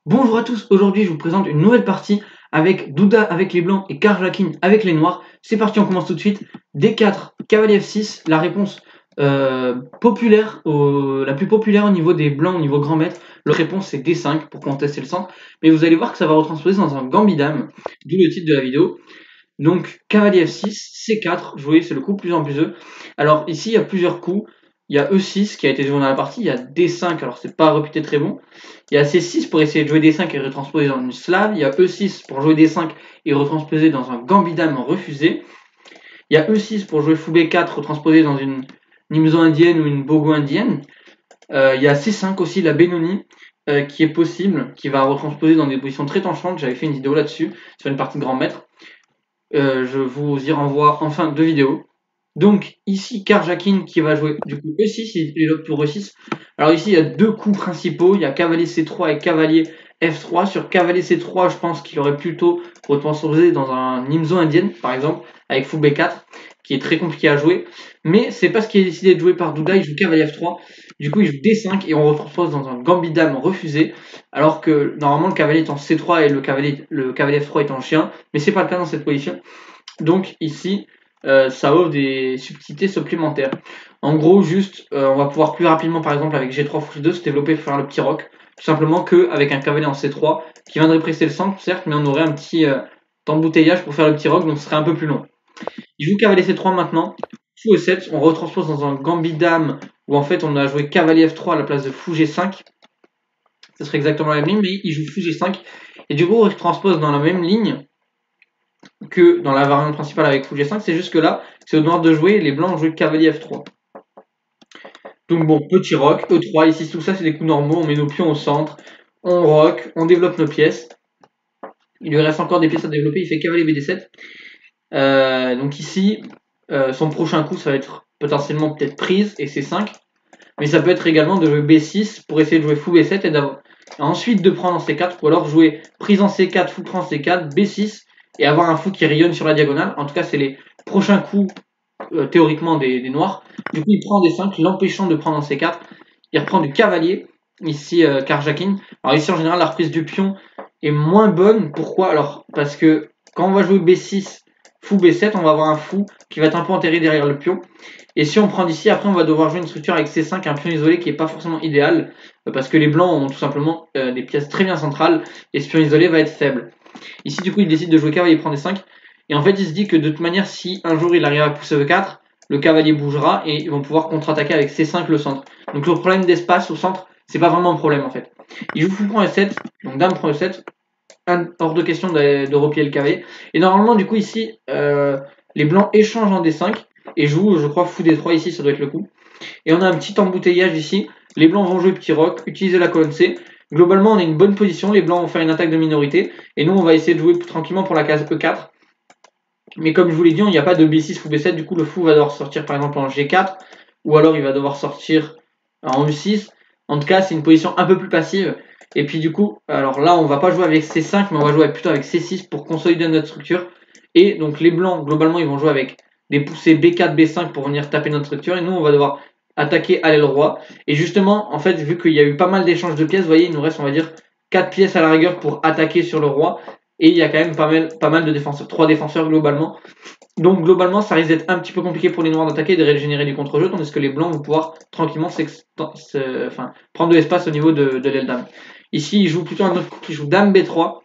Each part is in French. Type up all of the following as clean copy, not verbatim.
Bonjour à tous, aujourd'hui je vous présente une nouvelle partie avec Douda avec les blancs et Karjakin avec les noirs. C'est parti, on commence tout de suite. D4, cavalier F6, la réponse populaire, la plus populaire au niveau des blancs, au niveau grand maître. La réponse c'est D5 pour contester le centre. Mais vous allez voir que ça va retransposer dans un gambit-dame, d'où le titre de la vidéo. Donc cavalier F6, C4, joué, c'est le coup plus ambitieux. Alors ici il y a plusieurs coups. Il y a E6 qui a été joué dans la partie, il y a D5, alors c'est pas réputé très bon. Il y a C6 pour essayer de jouer D5 et retransposer dans une slave. Il y a E6 pour jouer D5 et retransposer dans un gambit-dame refusé. Il y a E6 pour jouer fou B4, retransposer dans une Nimzo indienne ou une Bogo indienne. Il y a C5 aussi, la Benoni, qui est possible, qui va retransposer dans des positions très tranchantes. J'avais fait une vidéo là-dessus, sur une partie de grand maître. Je vous y renvoie enfin deux vidéos. Donc ici Karjakin qui va jouer du coup E6, il développe pour E6. Alors ici il y a deux coups principaux, il y a cavalier C3 et cavalier F3. Sur cavalier C3 je pense qu'il aurait plutôt retransposé dans un Nimzo indienne par exemple, avec fou B4, qui est très compliqué à jouer. Mais c'est pas ce qui est décidé de jouer par Douda, il joue cavalier F3. Du coup il joue D5 et on retranspose dans un gambit dame refusé. Alors que normalement le cavalier est en C3 et le cavalier F3 est en chien, mais c'est pas le cas dans cette position. Donc ici, ça offre des subtilités supplémentaires. En gros, juste, on va pouvoir plus rapidement, par exemple, avec G3 fou 2 se développer pour faire le petit roc. Tout simplement qu'avec un cavalier en C3, qui viendrait presser le centre, certes, mais on aurait un petit embouteillage pour faire le petit roc, donc ce serait un peu plus long. Il joue cavalier C3 maintenant. Fou E7, on retranspose dans un gambit dame, où en fait on a joué cavalier F3 à la place de fou G5. Ce serait exactement la même ligne, mais il joue fou G5. Et du coup, on retranspose dans la même ligne que dans la variante principale avec fou G5, c'est juste que là, c'est au noir de jouer, les blancs ont joué cavalier F3. Donc bon, petit roc, E3, ici tout ça c'est des coups normaux, on met nos pions au centre, on rock, on développe nos pièces. Il lui reste encore des pièces à développer, il fait cavalier BD7. Donc ici, son prochain coup ça va être potentiellement peut-être prise et C5. Mais ça peut être également de jouer B6 pour essayer de jouer fou B7 et ensuite de prendre en C4, ou alors jouer prise en C4, fou prend C4, B6 et avoir un fou qui rayonne sur la diagonale. En tout cas, c'est les prochains coups théoriquement des noirs. Du coup, il prend des 5, l'empêchant de prendre en C4. Il reprend du cavalier, ici Karjakin. Alors ici, en général, la reprise du pion est moins bonne. Pourquoi? Alors, parce que quand on va jouer B6, fou B7, on va avoir un fou qui va être un peu enterré derrière le pion. Et si on prend d'ici, après on va devoir jouer une structure avec C5, un pion isolé qui n'est pas forcément idéal, parce que les blancs ont tout simplement des pièces très bien centrales, et ce pion isolé va être faible. Ici du coup il décide de jouer cavalier prend D5, et en fait il se dit que de toute manière si un jour il arrive à pousser E4, le cavalier bougera, et ils vont pouvoir contre-attaquer avec C5 le centre. Donc le problème d'espace au centre, c'est pas vraiment un problème en fait. Il joue fou prend E7, donc dame prend E7, hors de question de replier le cavalier. Et normalement du coup ici, les blancs échangent en D5, et joue, je crois, fou D3 ici, ça doit être le coup. Et on a un petit embouteillage ici. Les blancs vont jouer petit roc, utiliser la colonne C. Globalement, on a une bonne position. Les blancs vont faire une attaque de minorité. Et nous, on va essayer de jouer tranquillement pour la case E4. Mais comme je vous l'ai dit, il n'y a pas de B6 fou B7. Du coup, le fou va devoir sortir par exemple en G4. Ou alors, il va devoir sortir en E6. En tout cas, c'est une position un peu plus passive. Et puis du coup, alors là, on va pas jouer avec C5, mais on va jouer plutôt avec C6 pour consolider notre structure. Et donc les blancs, globalement, ils vont jouer avec des poussées B4, B5 pour venir taper notre structure. Et nous, on va devoir attaquer à l'aile roi. Et justement, en fait, vu qu'il y a eu pas mal d'échanges de pièces, vous voyez, il nous reste, on va dire, 4 pièces à la rigueur pour attaquer sur le roi. Et il y a quand même pas mal de défenseurs, 3 défenseurs globalement. Donc globalement, ça risque d'être un petit peu compliqué pour les noirs d'attaquer et de régénérer du contre-jeu, tandis que les blancs vont pouvoir tranquillement prendre de l'espace au niveau de l'aile dame. Ici, il joue plutôt un autre coup qui joue dame B3.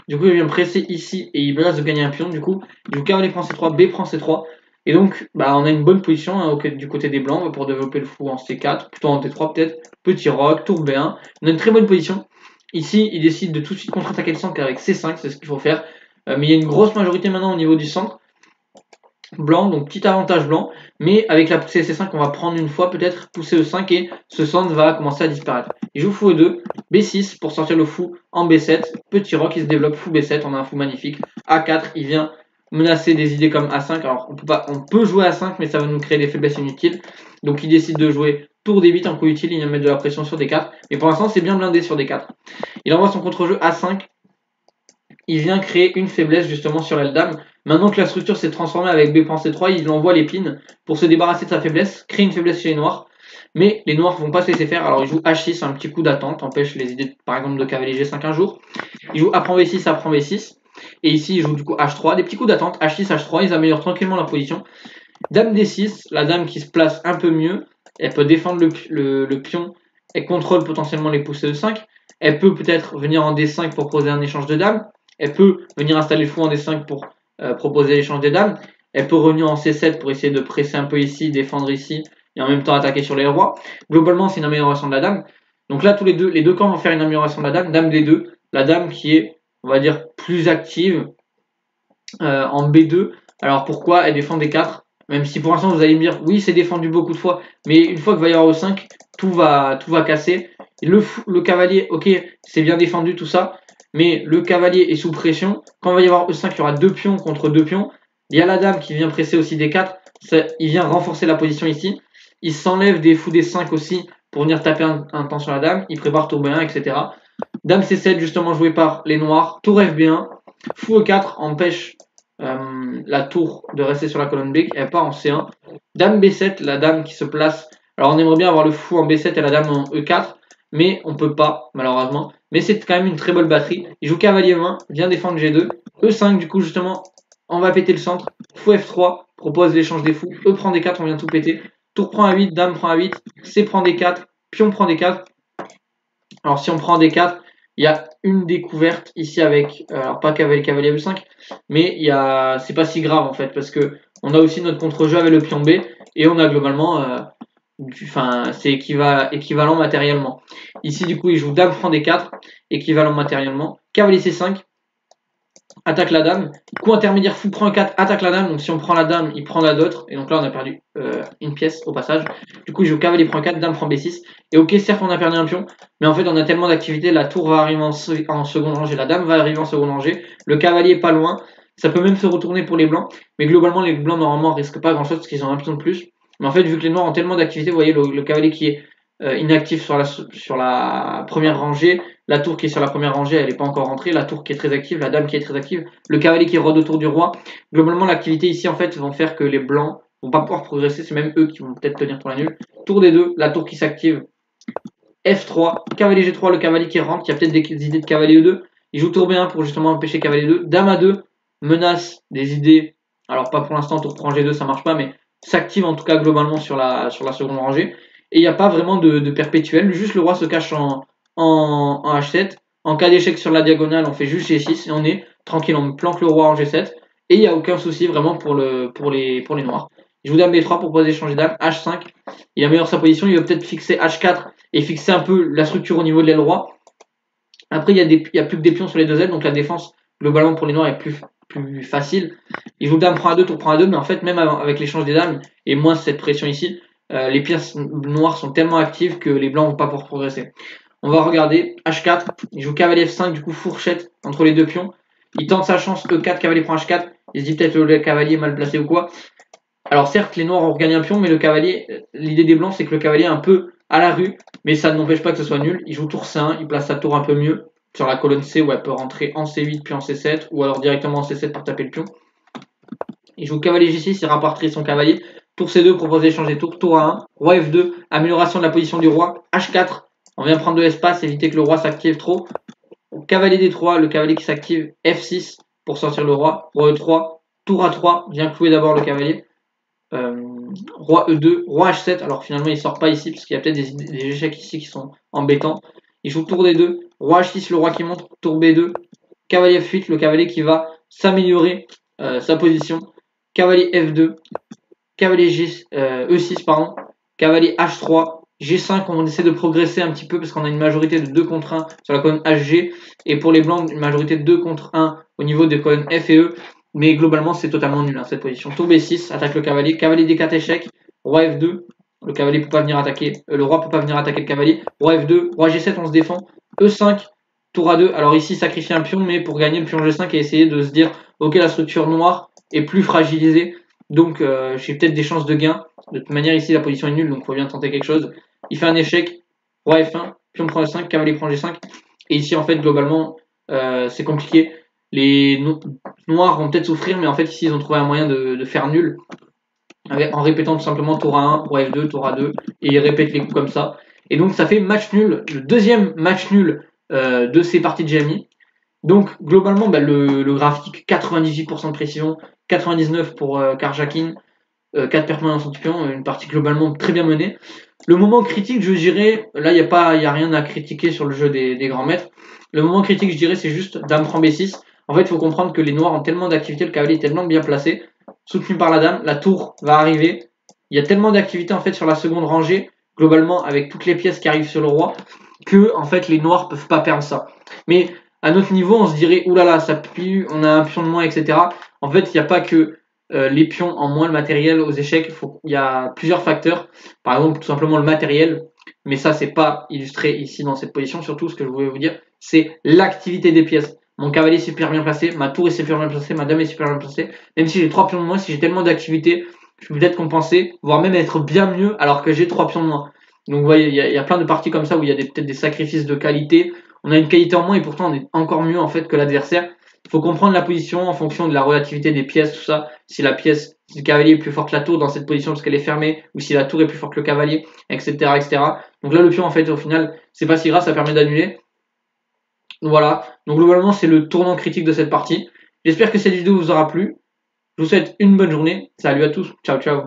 Du coup, il vient presser ici et il menace de gagner un pion. Du coup, il joue cavalier prend C3, B prend C3. Et donc, on a une bonne position hein, du côté des blancs pour développer le fou en C4, plutôt en D3 peut-être. Petit roc, tour B1. On a une très bonne position. Ici, il décide de tout de suite contre-attaquer le centre avec C5, c'est ce qu'il faut faire. Mais il y a une grosse majorité maintenant au niveau du centre blanc, donc petit avantage blanc, mais avec la poussée C5 on va prendre une fois, peut-être pousser E5 et ce centre va commencer à disparaître. Il joue fou E2, B6 pour sortir le fou en B7, petit roc il se développe fou B7, on a un fou magnifique, A4 il vient menacer des idées comme A5, alors on peut jouer A5 mais ça va nous créer des faiblesses inutiles, donc il décide de jouer tour D8 en coup utile, il vient mettre de la pression sur D4, mais pour l'instant c'est bien blindé sur D4. Il envoie son contre-jeu A5, il vient créer une faiblesse justement sur l'aile dame. Maintenant que la structure s'est transformée avec B prend C3, il envoie l'épine pour se débarrasser de sa faiblesse, créer une faiblesse chez les noirs. Mais les noirs vont pas se laisser faire. Alors ils jouent H6, un petit coup d'attente, empêche les idées par exemple de cavalier G5 un jour. Ils jouent A prend V6, A prend V6. Et ici ils jouent du coup H3, des petits coups d'attente, H6, H3, ils améliorent tranquillement la position. Dame D6, la dame qui se place un peu mieux, elle peut défendre le pion, elle contrôle potentiellement les poussées de 5. Elle peut peut-être venir en D5 pour proposer un échange de dames. Elle peut venir installer le fou en D5 pour proposer l'échange des dames. Elle peut revenir en C7 pour essayer de presser un peu ici, défendre ici, et en même temps attaquer sur les rois. Globalement, c'est une amélioration de la dame. Donc là, les deux camps vont faire une amélioration de la dame. Dame D2, la dame qui est, on va dire, plus active en B2. Alors pourquoi elle défend D4? Même si pour l'instant vous allez me dire, oui, c'est défendu beaucoup de fois, mais une fois qu'il va y avoir E5, tout va casser. Le cavalier, ok, c'est bien défendu tout ça, mais le cavalier est sous pression. Quand il va y avoir E5, il y aura deux pions contre deux pions. Il y a la dame qui vient presser aussi D4, il vient renforcer la position ici. Il s'enlève des fous D5 aussi pour venir taper un temps sur la dame. Il prépare tour B1, etc. Dame C7, justement joué par les noirs. Tour FB1. Fou E4 empêche la tour de rester sur la colonne B, elle part en C1. Dame B7, la dame qui se place. Alors on aimerait bien avoir le fou en B7 et la dame en E4, mais on peut pas, malheureusement. Mais c'est quand même une très bonne batterie. Il joue cavalier 20, vient défendre G2. E5, du coup, justement, on va péter le centre. Fou F3, propose l'échange des fous. E prend D4, on vient tout péter. Tour prend A8, dame prend A8, C prend D4, pion prend D4. Alors si on prend D4, il y a une découverte ici avec, alors pas cavalier E5, mais c'est pas si grave en fait, parce que on a aussi notre contre-jeu avec le pion B, et on a globalement, c'est équivalent matériellement. Ici du coup il joue dame prend D4, équivalent matériellement, cavalier C5, attaque la dame, coup intermédiaire fou prend 4, attaque la dame, donc si on prend la dame, il prend la d'autre, et donc là on a perdu une pièce au passage. Du coup il joue cavalier prend 4, dame prend B6, et ok certes on a perdu un pion, mais en fait on a tellement d'activité, la tour va arriver en seconde rangée, la dame va arriver en seconde rangée, le cavalier est pas loin, ça peut même se retourner pour les blancs, mais globalement les blancs normalement risquent pas grand chose parce qu'ils ont un pion de plus, mais en fait vu que les noirs ont tellement d'activité, vous voyez le cavalier qui est inactif sur la première rangée, la tour qui est sur la première rangée, elle n'est pas encore rentrée, la tour qui est très active, la dame qui est très active, le cavalier qui rôde autour du roi. Globalement, l'activité ici, en fait, vont faire que les blancs vont pas pouvoir progresser, c'est même eux qui vont peut-être tenir pour la nulle. Tour des deux, la tour qui s'active, F3, cavalier G3, le cavalier qui rentre, il y a peut-être des idées de cavalier E2, il joue tour B1 pour justement empêcher cavalier 2, dame A2, menace des idées, alors pas pour l'instant, tour prend G2, ça marche pas, mais s'active en tout cas globalement sur la seconde rangée. Et il n'y a pas vraiment de perpétuel, juste le roi se cache en H7. En cas d'échec sur la diagonale, on fait juste G6 et on est tranquille, on planque le roi en G7. Et il n'y a aucun souci vraiment pour les noirs. Il joue dame B3 pour poser changer dame, H5. Il améliore sa position, il va peut-être fixer H4 et fixer un peu la structure au niveau de l'aile roi. Après, il y a plus que des pions sur les deux ailes, donc la défense globalement pour les noirs est plus facile. Il joue dame prend A2, tour prend A2, mais en fait, même avec l'échange des dames et moins cette pression ici, les pièces noires sont tellement actives que les blancs vont pas pouvoir progresser. On va regarder H4, il joue cavalier F5, du coup fourchette entre les deux pions. Il tente sa chance E4, cavalier prend H4. Il se dit peut-être le cavalier mal placé ou quoi. Alors certes, les noirs ont regagné un pion, mais le cavalier, l'idée des blancs, c'est que le cavalier est un peu à la rue, mais ça n'empêche pas que ce soit nul. Il joue tour C1, il place sa tour un peu mieux sur la colonne C où elle peut rentrer en C8 puis en C7, ou alors directement en C7 par taper le pion. Il joue cavalier G6, il rapporterait son cavalier. Tour C2, propose d'échanger tour, tour A1, roi F2, amélioration de la position du roi, H4, on vient prendre de l'espace, éviter que le roi s'active trop. Cavalier D3, le cavalier qui s'active, F6 pour sortir le roi, roi E3, tour A3, vient clouer d'abord le cavalier. Roi E2, roi H7, alors finalement il sort pas ici parce qu'il y a peut-être des échecs ici qui sont embêtants. Il joue tour D2, roi H6, le roi qui monte, tour B2, cavalier F8, le cavalier qui va s'améliorer sa position, cavalier F2, cavalier E6, pardon, cavalier H3, G5, on essaie de progresser un petit peu parce qu'on a une majorité de 2 contre 1 sur la colonne HG, et pour les blancs, une majorité de 2 contre 1 au niveau des colonnes F et E, mais globalement c'est totalement nul cette position. Tour B6, attaque le cavalier, cavalier D4 échec, roi F2, le cavalier peut pas venir attaquer, le roi peut pas venir attaquer le cavalier, roi F2, roi G7 on se défend, E5, tour A2, alors ici sacrifier un pion, mais pour gagner le pion G5 et essayer de se dire ok la structure noire est plus fragilisée, donc j'ai peut-être des chances de gain. De toute manière ici la position est nulle, donc il faut bien tenter quelque chose. Il fait un échec, roi F1, pion prend E5, cavalier prend G5, et ici en fait globalement c'est compliqué. Les noirs vont peut-être souffrir, mais en fait ici ils ont trouvé un moyen de faire nul. en répétant tout simplement tour A1, tour F2, tour A2, et il répète les coups comme ça. Et donc ça fait match nul, le deuxième match nul de ces parties de GMI. Donc globalement, bah, le graphique, 98% de précision, 99 pour Karjakin, 4 performances en pion, une partie globalement très bien menée. Le moment critique, je dirais, là il n'y a rien à critiquer sur le jeu des grands maîtres. Le moment critique, je dirais, c'est juste dame prend B6. En fait, il faut comprendre que les noirs ont tellement d'activité, le cavalier est tellement bien placé, soutenu par la dame, la tour va arriver. Il y a tellement d'activité en fait sur la seconde rangée, globalement avec toutes les pièces qui arrivent sur le roi, que en fait les noirs peuvent pas perdre ça. Mais à notre niveau, on se dirait oulala, ça pue, on a un pion de moins, etc. En fait, il n'y a pas que les pions en moins, le matériel aux échecs. Il y a plusieurs facteurs. Par exemple, tout simplement le matériel. Mais ça, c'est pas illustré ici dans cette position. Surtout, ce que je voulais vous dire, c'est l'activité des pièces. Mon cavalier est super bien placé, ma tour est super bien placée, ma dame est super bien placée. Même si j'ai 3 pions de moins, si j'ai tellement d'activité, je peux peut-être compenser, voire même être bien mieux alors que j'ai 3 pions de moins. Donc vous voyez, il y a plein de parties comme ça où il y a peut-être des sacrifices de qualité. On a une qualité en moins et pourtant on est encore mieux en fait que l'adversaire. Il faut comprendre la position en fonction de la relativité des pièces, tout ça. Si le cavalier est plus fort que la tour dans cette position parce qu'elle est fermée, ou si la tour est plus forte que le cavalier, etc., etc. Donc là, le pion, en fait, au final, c'est pas si grave, ça permet d'annuler. Voilà. Donc globalement, c'est le tournant critique de cette partie. J'espère que cette vidéo vous aura plu. Je vous souhaite une bonne journée. Salut à tous. Ciao, ciao.